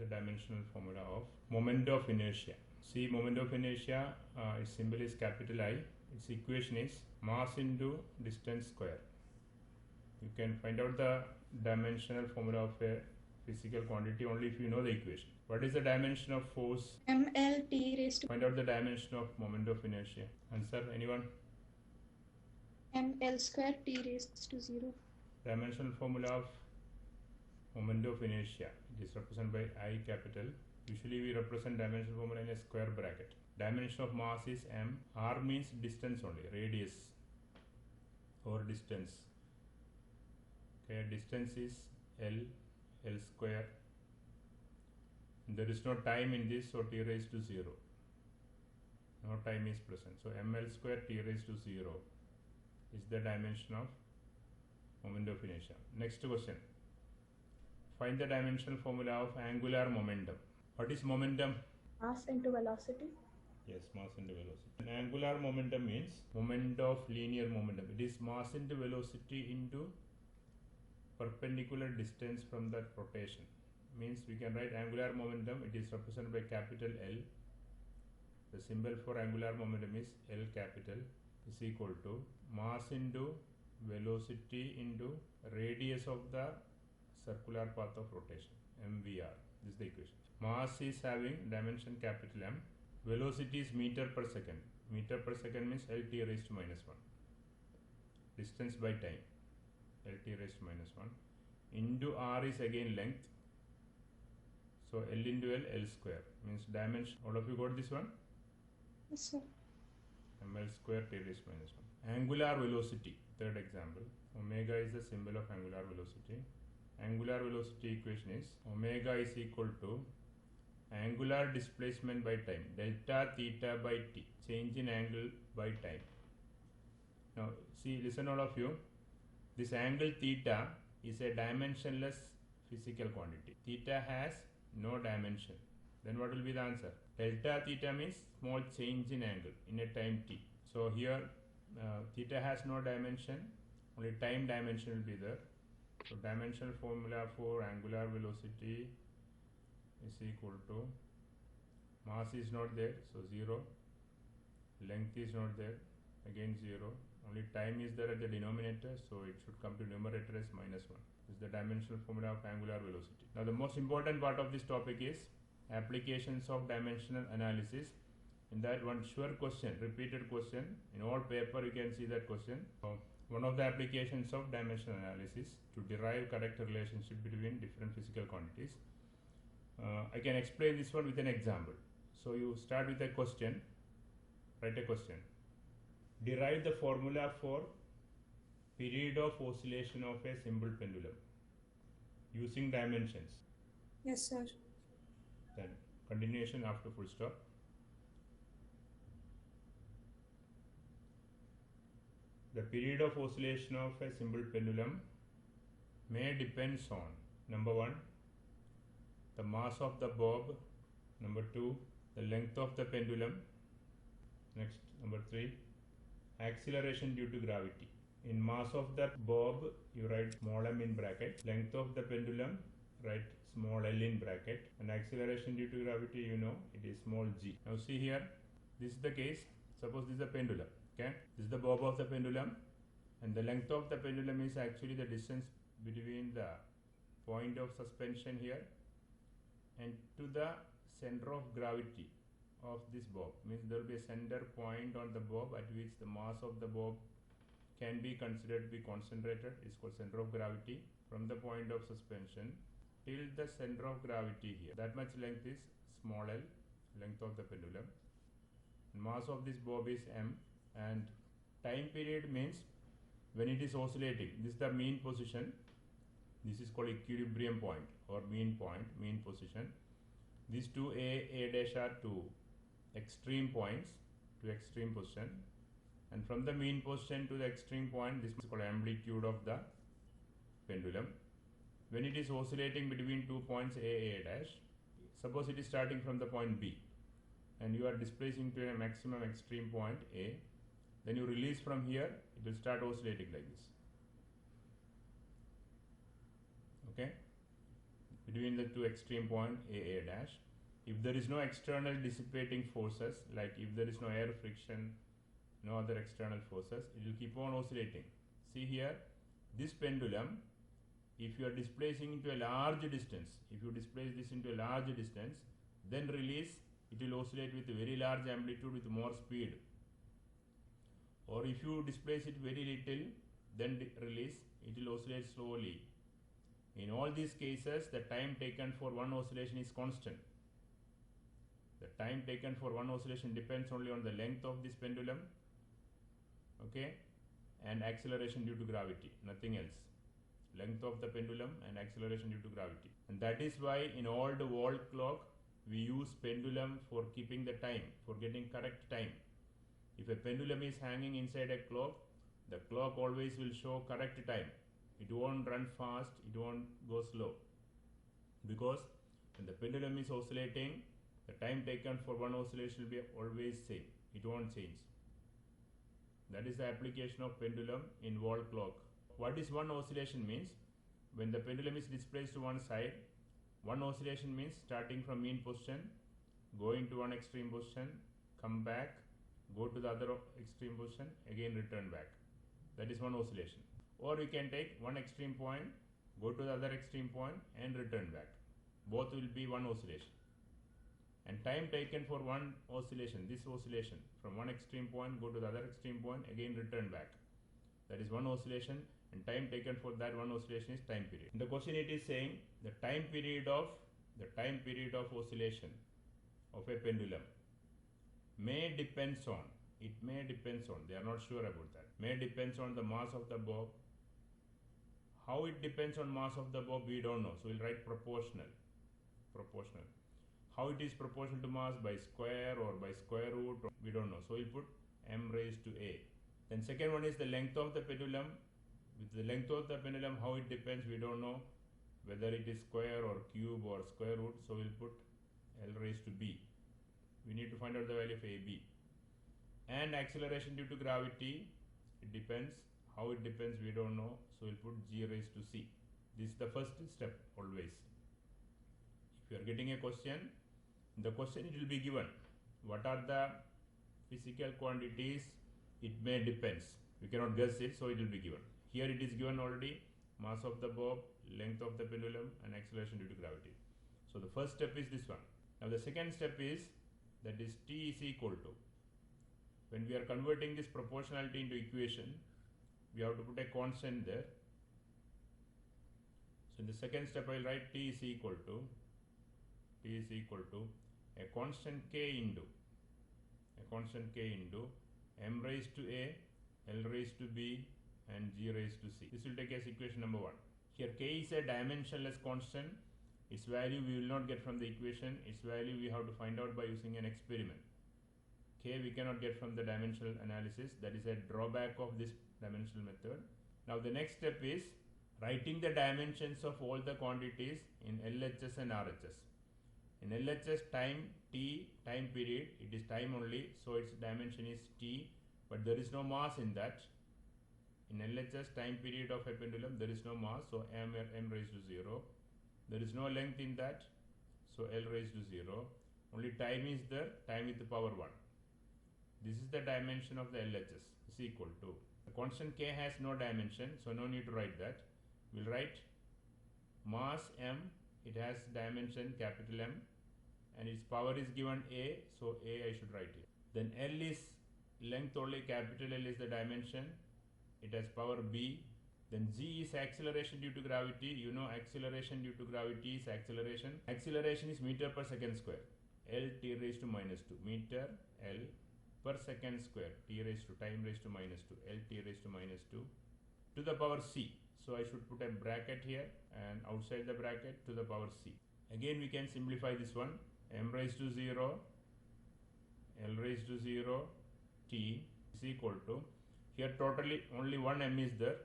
the dimensional formula of moment of inertia. See, moment of inertia, its symbol is capital I. Its equation is mass into distance square. You can find out the dimensional formula of a physical quantity only if you know the equation. What is the dimension of force? ml t raised to Find out the dimension of moment of inertia. Answer, anyone? ml square t raised to 0. Dimensional formula of moment of inertia. It is represented by I capital. Usually we represent dimensional formula in a square bracket. Dimension of mass is m. R means distance only, radius or distance. Okay, distance is L square. There is no time in this, so t raised to 0. No time is present. So ml square t raised to 0 is the dimension of moment of inertia. Next question. Find the dimensional formula of angular momentum. What is momentum? Mass into velocity. Yes, mass into velocity. An angular momentum means moment of linear momentum. It is mass into velocity into perpendicular distance from that rotation. Means we can write angular momentum. It is represented by capital L. The symbol for angular momentum is L capital is equal to mass into velocity into radius of the circular path of rotation, mvr. This is the equation. Mass is having dimension capital M. Velocity is meter per second. Meter per second means lt raised to minus 1. Distance by time, lt raised to minus 1. Into r is again length. So L into L square means dimension. All of you got this one? Yes, sir. ml square t raised to minus 1. Angular velocity, third example. Omega is the symbol of angular velocity. Angular velocity equation is omega is equal to angular displacement by time, delta theta by t, change in angle by time. Now see, listen all of you. This angle theta is a dimensionless physical quantity. Theta has no dimension. Then what will be the answer? Delta theta means small change in angle in a time t. So here theta has no dimension, only time dimension will be there. So dimensional formula for angular velocity is equal to mass is not there, so 0. Length is not there, again 0. Only time is there at the denominator, so it should come to numerator as minus 1. This is the dimensional formula of angular velocity. Now the most important part of this topic is applications of dimensional analysis. In that, one sure question, repeated question in all paper, you can see that question. So one of the applications of dimensional analysis to derive correct relationship between different physical quantities. I can explain this one with an example. So you start with a question, write a question. Derive the formula for period of oscillation of a simple pendulum using dimensions. Yes, sir. Then continuation after full stop. The period of oscillation of a simple pendulum may depends on number 1, the mass of the bob, number 2, the length of the pendulum, next number 3, acceleration due to gravity. In mass of the bob you write small m in bracket, length of the pendulum write small l in bracket, and acceleration due to gravity you know it is small g. Now see here, this is the case. Suppose this is a pendulum. Okay, this is the bob of the pendulum, and the length of the pendulum is actually the distance between the point of suspension here and to the center of gravity of this bob. Means there will be a center point on the bob at which the mass of the bob can be considered to be concentrated. It's called center of gravity. From the point of suspension till the center of gravity here, that much length is small l, length of the pendulum. Mass of this bob is m, and time period means when it is oscillating. This is the mean position. This is called equilibrium point or mean point, mean position. These two a dash are two extreme points to extreme position, and from the mean position to the extreme point, this is called amplitude of the pendulum. When it is oscillating between 2 points a dash, suppose it is starting from the point B and you are displacing to a maximum extreme point A, then you release from here, it will start oscillating like this. Okay, between the two extreme point A dash. If there is no external dissipating forces, like if there is no air friction, no other external forces, it will keep on oscillating. See here, this pendulum, if you are displacing into a large distance, if you displace this into a large distance, then release, it will oscillate with a very large amplitude with more speed. Or if you displace it very little, then release, it will oscillate slowly. In all these cases, the time taken for one oscillation is constant. The time taken for one oscillation depends only on the length of this pendulum, okay, and acceleration due to gravity, nothing else. Length of the pendulum and acceleration due to gravity. And that is why in all the wall clock, we use pendulum for keeping the time, for getting correct time. If a pendulum is hanging inside a clock, the clock always will show correct time. It won't run fast, it won't go slow. Because when the pendulum is oscillating, the time taken for one oscillation will be always same. It won't change. That is the application of pendulum in wall clock. What is one oscillation means? When the pendulum is displaced to one side, one oscillation means starting from mean position, going to one extreme position, come back, go to the other extreme position, again return back. That is one oscillation. Or you can take one extreme point, go to the other extreme point and return back. Both will be one oscillation. And time taken for one oscillation, this oscillation, from one extreme point, go to the other extreme point, again return back. That is one oscillation, and time taken for that one oscillation is time period. In the question it is saying the time period of oscillation of a pendulum may depends on, it may depends on, they are not sure about that, may depends on the mass of the bob. How it depends on mass of the bob we don't know, so we'll write proportional. How it is proportional to mass, by square or by square root, we don't know, so we'll put m raised to a. Then second one is the length of the pendulum. With the length of the pendulum, how it depends we don't know, whether it is square or cube or square root, so we'll put L raised to b. We need to find out the value of AB. And acceleration due to gravity, it depends. How it depends we don't know, so we'll put G raised to C. This is the first step always. If you are getting a question, in the question it will be given what are the physical quantities, it may depends. We cannot guess it, so it will be given. Here it is given already, mass of the bob, length of the pendulum and acceleration due to gravity. So the first step is this one. Now the second step is, that is T is equal to, when we are converting this proportionality into equation, we have to put a constant there. So in the second step I will write T is equal to a constant k into m raised to a, L raised to b and G raised to C. This will take as equation number 1. Here k is a dimensionless constant. Its value we will not get from the equation. Its value we have to find out by using an experiment. K we cannot get from the dimensional analysis. That is a drawback of this dimensional method. Now the next step is writing the dimensions of all the quantities in LHS and RHS. In LHS, time T, time period, it is time only, so its dimension is T, but there is no mass in that. In LHS, time period of a pendulum, there is no mass, so m raised to 0. There is no length in that, so L raised to 0. Only time is there, time with the power 1. This is the dimension of the LHS, is equal to. The constant k has no dimension, so no need to write that. We'll write mass m, it has dimension capital M, and its power is given a, so a I should write here. Then L is length only, capital L is the dimension, it has power b. Then G is acceleration due to gravity. You know acceleration due to gravity is acceleration. Acceleration is meter per second square. L t raised to minus 2. Meter L per second square. T raised to time raised to minus 2. L t raised to minus 2 to the power c. So I should put a bracket here, and outside the bracket to the power c. Again we can simplify this one. M raised to 0, L raised to 0, t is equal to, here totally only one m is there.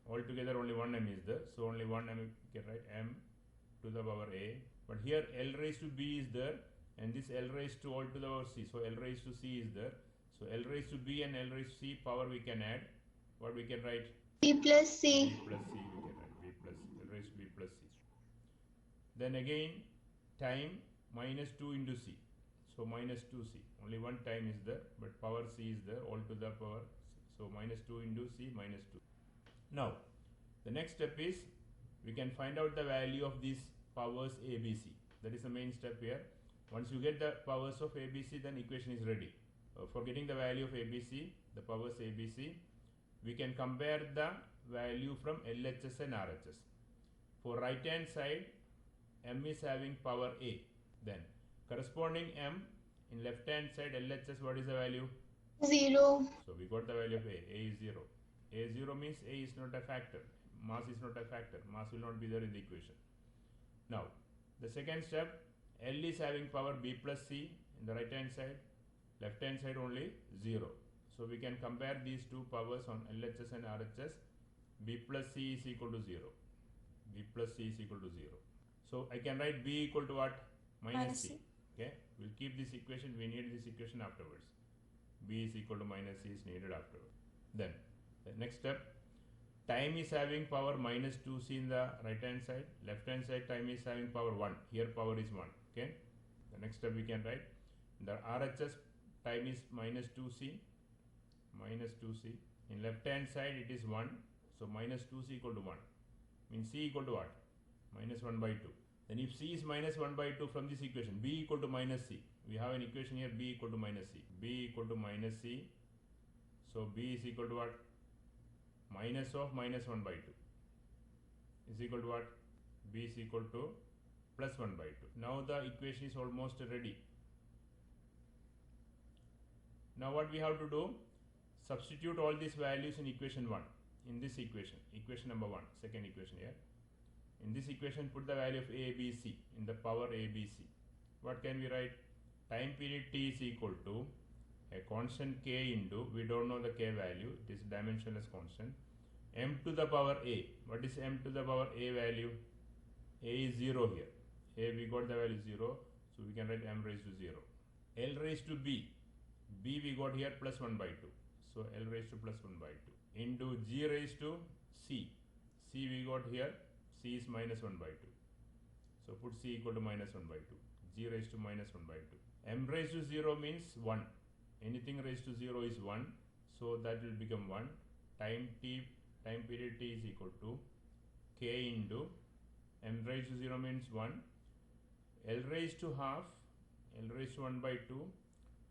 Altogether only one m is there, so only one m, we can write m to the power a. But here L raised to b is there, and this L raised to all to the power c, so L raised to c is there. So L raised to b and L raised to c power we can add. What we can write? B plus C. B plus c we can write, b plus c, L raised to b plus c. Then again time minus 2 into c. So minus 2c. Only one time is there, but power c is there, all to the power c. So minus 2 into c minus 2. Now the next step is we can find out the value of these powers a, b, c. That is the main step here. Once you get the powers of a, b, c, then equation is ready. For getting the value of a, b, c, the powers a, b, c, we can compare the value from LHS and RHS. For right hand side, m is having power a. Then corresponding m in left hand side LHS, what is the value? 0. So we got the value of a. A is 0. A 0 means a is not a factor. Mass is not a factor. Mass will not be there in the equation. Now the second step, L is having power b plus c in the right hand side. Left hand side only 0. So we can compare these two powers on LHS and RHS. B plus c is equal to 0. B plus c is equal to 0. So I can write b equal to what? Minus c. Okay, we'll keep this equation. We need this equation afterwards. B is equal to minus c is needed afterwards. Then the next step, time is having power minus 2c in the right hand side. Left hand side time is having power 1. Here power is 1. Okay, the next step we can write the RHS time is minus 2c. Minus 2c. In left hand side it is 1. So minus 2c equal to 1. Means c equal to what? Minus 1 by 2. Then if c is minus 1 by 2, from this equation b equal to minus c, we have an equation here, b equal to minus c. B equal to minus c. So b is equal to what? Minus of minus 1 by 2 is equal to what? B is equal to plus 1 by 2. Now the equation is almost ready. Now what we have to do? Substitute all these values in equation 1. In this equation, equation number 1, second equation here. In this equation, put the value of a, b, c in the power a, b, c. What can we write? Time period t is equal to a constant k into, we don't know the k value, it is dimensionless constant, m to the power a. What is m to the power a value? A is 0 here. A we got the value 0, so we can write m raised to 0. L raised to b. B we got here plus 1 by 2. So L raised to plus 1 by 2 into g raised to c. C we got here, c is minus 1 by 2. So put c equal to minus 1 by 2. G raised to minus 1 by 2. M raised to 0 means 1. Anything raised to 0 is 1. So that will become 1. Time period t is equal to k into m raised to 0 means 1. L raised to half, L raised to 1 by 2.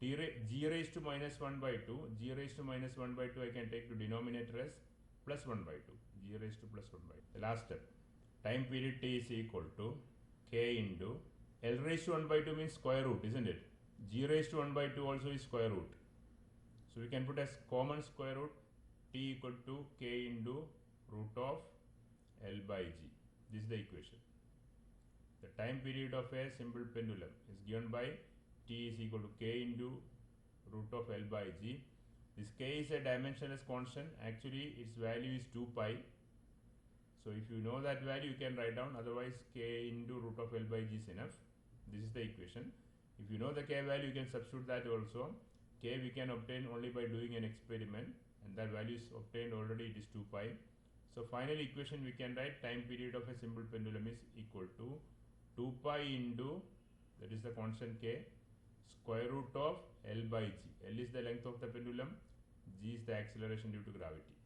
G raised to minus 1 by 2. G raised to minus 1 by 2 I can take to denominator as plus 1 by 2. G raised to plus 1 by 2. The last step. Time period t is equal to k into L raised to 1 by 2 means square root, isn't it? G raised to 1 by 2 also is square root. So we can put as common square root t equal to k into root of L by g. This is the equation. The time period of a simple pendulum is given by t is equal to k into root of L by g. This k is a dimensionless constant. Actually its value is 2 pi. So if you know that value, you can write down. Otherwise k into root of L by g is enough. This is the equation. If you know the k value, you can substitute that also. K we can obtain only by doing an experiment, and that value is obtained already, it is 2 pi. So final equation we can write time period of a simple pendulum is equal to 2 pi into, that is the constant k, square root of L by g. L is the length of the pendulum, g is the acceleration due to gravity.